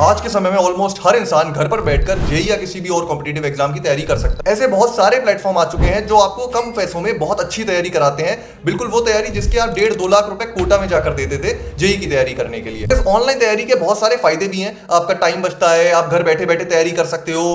आज के समय में ऑलमोस्ट हर इंसान घर पर बैठकर जेईई या किसी भी और कॉम्पिटिटिव एग्जाम की तैयारी कर सकता है। ऐसे बहुत सारे प्लेटफॉर्म आ चुके हैं जो आपको कम पैसों में बहुत अच्छी तैयारी कराते हैं। बिल्कुल वो तैयारी जिसके आप 1.5-2 लाख रुपए कोटा में जाकर देते थे जेईई की तैयारी करने के लिए। इस ऑनलाइन तैयारी के बहुत सारे फायदे भी हैं। आपका टाइम बचता है, आप घर बैठे बैठे तैयारी कर सकते हो,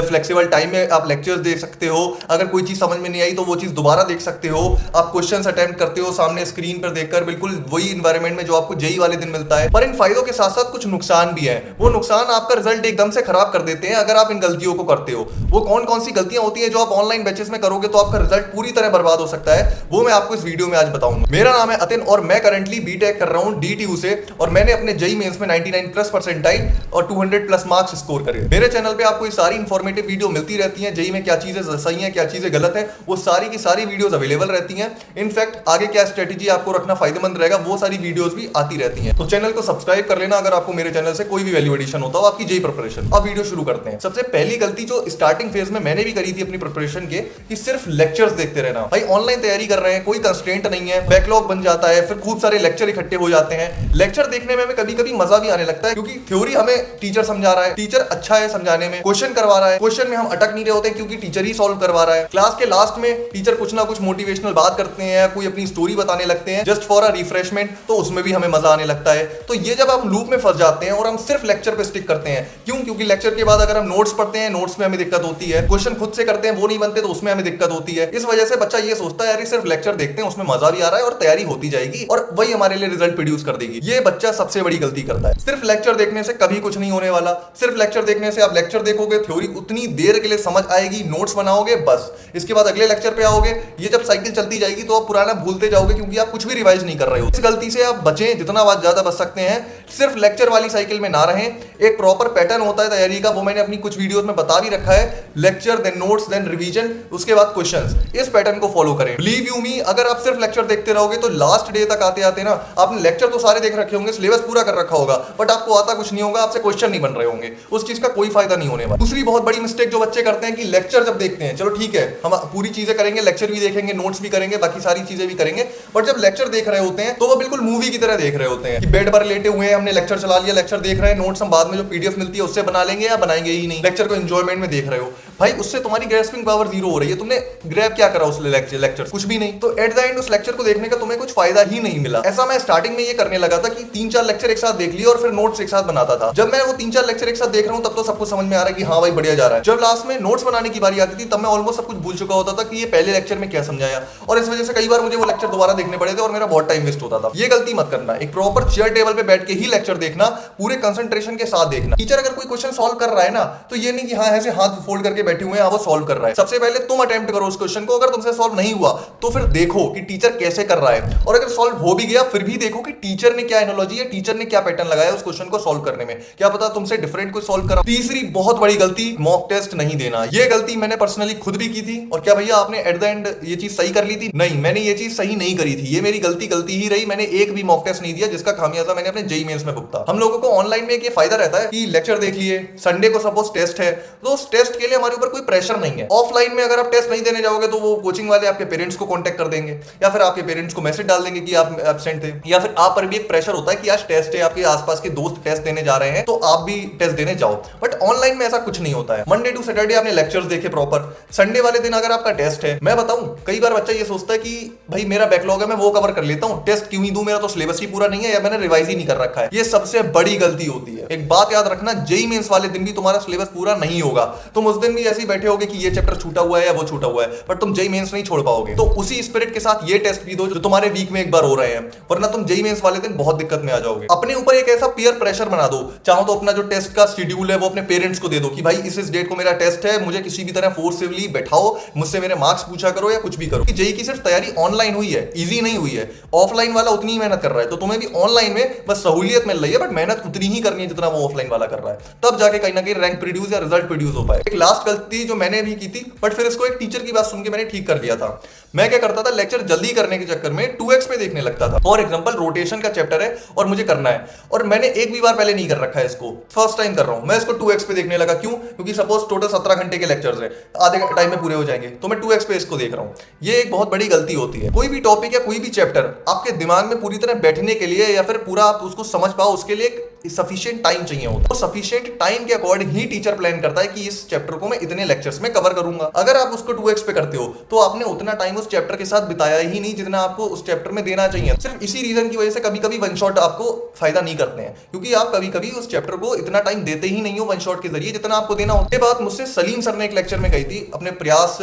फ्लेक्सिबल टाइम में आप लेक्चर्स देख सकते हो, अगर कोई चीज समझ में नहीं आई तो वो चीज दोबारा देख सकते हो, आप क्वेश्चंस अटेम्प्ट करते हो सामने स्क्रीन पर देखकर, बिल्कुल वही इन्वायरमेंट में जो आपको जेईई वाले दिन मिलता है। पर इन फायदों के साथ साथ कुछ नुकसान भी है। वो नुकसान आपका रिजल्ट एकदम से खराब कर देते हैं अगर आप इन गलतियों को करते हो। वो कौन कौन सी गलतियां होती हैं जो आप ऑनलाइन बैचेस में करोगे तो आपका रिजल्ट पूरी तरह बर्बाद हो सकता है, वो मैं आपको इस वीडियो में आज बताऊंगा। मेरा नाम है अतिन और मैं करंटली बीटेक कर रहा हूं डीटीयू से, और मैंने अपने जेईई मेंस में 99+ परसेंटाइल और 200+ मार्क्स स्कोर करे। मेरे चैनल पे आपको ये सारी इंफॉर्मेटिव वीडियो मिलती रहती है। जेईई में क्या चीजें सही है, क्या चीजें गलत है, वो सारी की सारी वीडियोस अवेलेबल रहती हैं। इनफैक्ट आगे क्या स्ट्रेटेजी आपको रखना फायदेमंद रहेगा, वो सारी वीडियोस भी आती रहती हैं। तो चैनल को सब्सक्राइब कर लेना अगर आपको मेरे चैनल से कोई भी वैल्यू एडिशन होता हो आपकी जेईई प्रिपरेशन। अब वीडियो शुरू करते हैं। सबसे पहली गलती जो स्टार्टिंग फेज में मैंने भी करी थी अपनी प्रिपरेशन के, कि सिर्फ लेक्चर्स देखते रहना। भाई ऑनलाइन तैयारी कर रहे हैं, कोई कंस्ट्रेंट नहीं है, बैकलॉग बन जाता है, फिर खूब सारे लेक्चर इकट्ठे हो जाते हैं। लेक्चर देखने में हमें कभी कभी मजा भी आने लगता है क्योंकि थ्योरी हमें टीचर समझा रहा है, टीचर अच्छा है समझाने में, क्वेश्चन करवा रहा है, क्वेश्चन में हम अटक नहीं रहे होते क्योंकि टीचर ही सॉल्व करवा रहा है। क्लास के लास्ट में टीचर कुछ ना कुछ मोटिवेशनल बात करते हैं, कोई अपनी स्टोरी बताने लगते हैं जस्ट फॉर अ रिफ्रेशमेंट, तो उसमें भी हमें मजा आने लगता है। तो ये जब हम लूप में फंस जाते हैं और हम सिर्फ लेक्चर पे स्टिक करते हैं, क्योंकि लेक्चर के बाद अगर हम नोट्स पढ़ते हैं, नोट्स में हमें दिक्कत होती है, क्वेश्चन खुद से करते हैं वो नहीं बनते तो उसमें हमें दिक्कत होती है। इस वजह से बच्चा ये सोचता है यार सिर्फ लेक्चर देखते हैं उसमें मजा भी आ रहा है और तैयारी होती जाएगी और वही हमारे लिए रिजल्ट प्रोड्यूस कर देगी। ये बच्चा सबसे बड़ी गलती करता है। सिर्फ लेक्चर देखने से कभी कुछ नहीं होने वाला। सिर्फ लेक्चर देखने से आप लेक्चर देखोगे, थ्योरी उतनी देर के लिए समझ आएगी, नोट्स बनाओगे बस, इसके बाद अगले लेक्चर पे आओगे, ये जब साइकिल चलती जाएगी तो आप पुराना भूलते जाओगे क्योंकि आप कुछ भी रिवाइज नहीं कर रहे हो। इस गलती से आप बचें, जितना ज्यादा बच सकते हैं। सिर्फ लेक्चर वाली साइकिल में ना रहें। एक प्रॉपर पैटर्न होता है तैयारी का, वो मैंने अपनी कुछ वीडियोस में बता भी रखा है। Lecture, then notes, then revision, उसके बाद क्वेश्चंस। इस पैटर्न को फॉलो करें। बिलीव यू मी, अगर आप सिर्फ लेक्चर देखते रहोगे तो लास्ट डे तक आते आते ना आपने लेक्चर तो सारे देख रखे होंगे, सिलेबस पूरा कर रखा होगा, बट आपको आता कुछ नहीं होगा, आपसे क्वेश्चन नहीं बन रहे होंगे, उस चीज का कोई फायदा नहीं होने वाला। दूसरी बहुत बड़ी मिस्टेक जो बच्चे करते हैं कि लेक्चर जब देखते हैं, चलो ठीक है हम पूरी चीजें करेंगे, लेक्चर भी देखेंगे, नोट्स भी करेंगे, बाकी सारी चीजें भी करेंगे, बट जब लेक्चर देख रहे होते हैं तो वो बिल्कुल मूवी की तरह देख रहे होते हैं कि बेड पर लेटे हुए हैं, हमने लेक्चर चला लिया, लेक्चर देख रहे हैं, नोट्स हम बाद में जो पीडीएफ मिलती है उससे बना लेंगे या बनाएंगे ही नहीं, लेक्चर को एंजॉयमेंट में देख रहे हो। भाई उससे तुम्हारी ग्रैस्पिंग पावर जीरो हो रही है। तुमने ग्रैब क्या करा उस लेक्चर? कुछ भी नहीं। तो एट द एंड उस लेक्चर को देखने का तुम्हें कुछ फायदा ही नहीं मिला। ऐसा मैं स्टार्टिंग में ये करने लगा था कि 3-4 लेक्चर एक साथ देख लिए और फिर नोट्स एक साथ बनाता था। जब मैं वो 3-4 लेक्चर एक साथ देख रहा हूं तब तो सब कुछ समझ में आ रहा है कि हाँ भाई बढ़िया जा रहा है। जब लास्ट में नोट्स बनाने की बारी आती थी तब मैं ऑलमोस्ट सब कुछ भूल चुका होता था कि ये पहले लेक्चर में क्या समझाया, और इस वजह से कई बार मुझे वो लेक्चर दोबारा देखने पड़े थे और मेरा बहुत टाइम वेस्ट होता था। ये गलती मत करना। एक प्रॉपर चेयर टेबल पे बैठ के ही लेक्चर देखना, पूरे कंसंट्रेशन के साथ देखना। टीचर अगर कोई क्वेश्चन सॉल्व कर रहा है ना तो ये नहीं कि हाँ ऐसे हाथ फोल्ड करके बैठे हुए हैं वो सॉल्व कर रहा है। सबसे पहले तुम अटेम्प्ट करो उस क्वेश्चन को। अगर तुमसे सॉल्व नहीं हुआ तो फिर देखो कि टीचर कैसे कर रहा है, और अगर सॉल्व हो भी गया फिर भी देखो कि टीचर ने क्या एनालॉजी है, टीचर ने क्या पैटर्न लगाया उस क्वेश्चन को सॉल्व करने में। क्या पता तुमसे डिफरेंट कोई सॉल्व करा। तीसरी बहुत बड़ी गलती, मॉक टेस्ट नहीं देना। ये गलती मैंने पर्सनली खुद भी की थी। और क्या भैया आपने एट द एंड ये चीज सही कर ली थी? नहीं, मैंने ये चीज सही नहीं करी थी। ये मेरी गलती ही रही। मैंने एक भी मॉक टेस्ट नहीं दिया जिसका खामियाजा मैंने अपने जेईई मेंस में भुगता। हम लोगों को ऑनलाइन में एक ये फायदा रहता है कि लेक्चर देख लिए, संडे को सपोज टेस्ट है तो उस टेस्ट के लिए हमारे ऊपर कोई प्रेशर नहीं है। ऑफलाइन में अगर आप टेस्ट नहीं देने जाओगे तो वो कोचिंग वाले आपके पेरेंट्स को कांटेक्ट कर देंगे या फिर आपके पेरेंट्स को मैसेज डाल देंगे कि आप एब्सेंट थे, या फिर आप पर भी एक प्रेशर होता है कि आज टेस्ट है, आपके आसपास के दोस्त टेस्ट देने जा रहे हैं तो आप भी टेस्ट देने जाओ। बट ऑनलाइन में ऐसा कुछ नहीं होता है। मंडे टू सैटरडे आपने लेक्चर्स देखे प्रॉपर, संडे वाले दिन अगर आपका टेस्ट है, मैं बताऊं कई बार बच्चा ये सोचता है कि भाई मेरा बैकलॉग है मैं वो कवर कर लेता हूं, टेस्ट क्यों ही दूं, मेरा तो सिलेबस ही पूरा नहीं है या मैंने रिवाइज ही नहीं कर रखा है। ये सबसे बड़ी गलती होती है। एक बात याद रखना, जेईई मेंस वाले दिन भी तुम्हारा सिलेबस पूरा नहीं होगा। तुम उस दिन भी ऐसे ही बैठे होगे कि ये चैप्टर छूटा हुआ है या वो छूटा हुआ है, बट तुम जेईई मेंस नहीं छोड़ पाओगे। तो उसी स्पिरिट के साथ ये टेस्ट भी दो जो तुम्हारे वीक में एक बार हो रहे हैं, वरना तुम जेईई मेंस वाले दिन बहुत दिक्कत में आ जाओगे। अपने ऊपर एक ऐसा पीयर प्रेशर बना दो। चाहो तो अपना जो टेस्ट का शेड्यूल है वो अपने पेरेंट्स को दे दो कि भाई इस डेट को मेरा टेस्ट है, मुझे किसी भी तरह फोर्सफुली बैठाओ, मुझसे मेरे मार्क्स पूछा करो या कुछ भी करो। जेईई की सिर्फ तैयारी ऑनलाइन हुई है, इजी नहीं हुई है। ऑफलाइन वाला उतनी ही मेहनत कर रहा है, तो तुम्हें भी ऑनलाइन में बस सहूलियत मिल रही है, बट मेहनत उतनी ही करनी है जितना वो ऑफलाइन वाला कर रहा है। तब जाके कहीं ना कहीं रैंक प्रोड्यूस या रिजल्ट प्रोड्यूस हो पाए। एक लास्ट गलती जो मैंने भी की थी, बट फिर इसको एक टीचर की बात सुन के मैंने ठीक कर लिया था। मैं क्या करता था, लेक्चर जल्दी करने के चक्कर में 2x पे देखने लगता था। फॉर एग्जांपल रोटेशन का चैप्टर है और मुझे करना है, और मैंने एक भी बार पहले नहीं कर रखा है इसको, फर्स्ट टाइम कर रहा हूं मैं इसको 2x पे देखने लगा। क्यों? क्योंकि सपोज टोटल 17 घंटे के लेक्चर्स हैं, आधे टाइम में पूरे हो जाएंगे, तो मैं 2x पे इसको देख रहा हूं। ये एक बहुत बड़ी गलती होती है। कोई भी टॉपिक या कोई भी चैप्टर आपके दिमाग में पूरी तरह बैठने के लिए या फिर पूरा आप उसको समझ पाओ उसके लिए एक सफिशिएंट टाइम चाहिए होता है। तो सफिशिएंट टाइम के अकॉर्डिंग ही टीचर प्लान करता है कि इस चैप्टर को मैं इतने लेक्चर्स में कवर करूंगा। अगर आप उसको 2x पे करते हो तो आपने उतना टाइम उस चैप्टर के साथ बिताया ही नहीं जितना आपको उस चैप्टर में देना चाहिए। सिर्फ इसी रीजन की वजह से कभी कभी वन शॉट आपको फायदा नहीं करते हैं, क्योंकि आप कभी कभी उस चैप्टर को इतना टाइम देते ही नहीं हो वन शॉट के जरिए जितना आपको देना होता है। ये बात मुझसे सलीम सर ने एक लेक्चर में कही थी, अपने प्रयास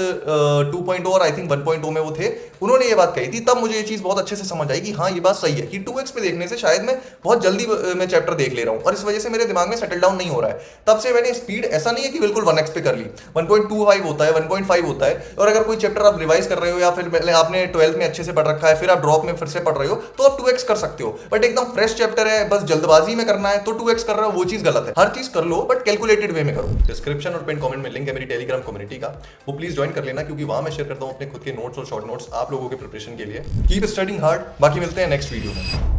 2.0 और आई थिंक 1.0 में वो थे, उन्होंने ये बात कही थी। तब मुझे ये चीज बहुत अच्छे से समझ आई कि हाँ ये बात सही है कि 2x पे देखने से शायद मैं बहुत जल्दी मैं चैप्टर देख ले रहा हूँ और इस वजह से मेरे दिमाग में सेटल डाउन नहीं हो रहा है। तब से मैंने स्पीड ऐसा नहीं है कि बिल्कुल 1x पे कर ली, 1.25 होता है, 1.5 होता है। और अगर कोई चैप्टर आप रिवाइज कर रहे हो या फिर आपने 12th में अच्छे से पढ़ रखा है, फिर आप ड्रॉप में फिर से पढ़ रहे हो तो आप 2x कर सकते हो। बट एकदम फ्रेश चैप्टर है, बस जल्दबाजी में करना है तो 2x कर रहे हो, वो चीज गलत है। हर चीज कर लो बट कैलकुलेटेड वे में करो। डिस्क्रिप्शन और पिन कमेंट में लिंक है मेरी टेलीग्राम कम्युनिटी का, वो प्लीज ज्वाइन कर लेना, क्योंकि वहां मैं शेयर करता हूँ अपने खुद के नोट्स और शॉर्ट नोट्स आप लोगों के प्रिपरेशन के लिए। Keep studying hard. बाकी मिलते हैं नेक्स्ट वीडियो में।